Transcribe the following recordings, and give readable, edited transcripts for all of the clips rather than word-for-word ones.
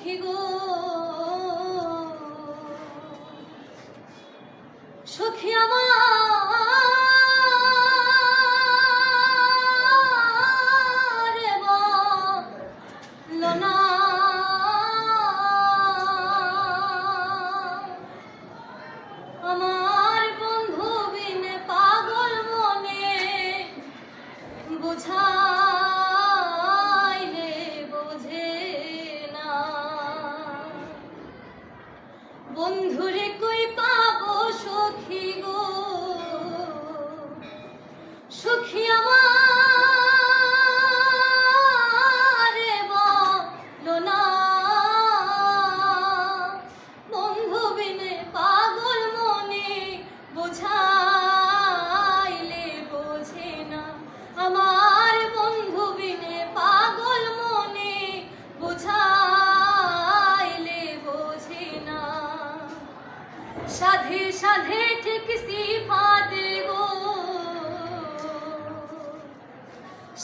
সখী গো সখী আমার বলো না আমার বন্ধু বিনে পাগল মনে বুঝাইলে বোঝে না বন্ধুরে কই পাবো সখী গো সখী আমার বলো না বন্ধু বিনে পাগল মনে বোঝাইলে বোঝে না আমার বন্ধু বিনে পাগল মনে বোঝাইলে বোঝে না সাধে সাধে ঠেকসি ফাঁদে গো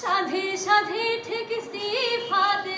সাধে সাধে ঠেকসি ফাঁদে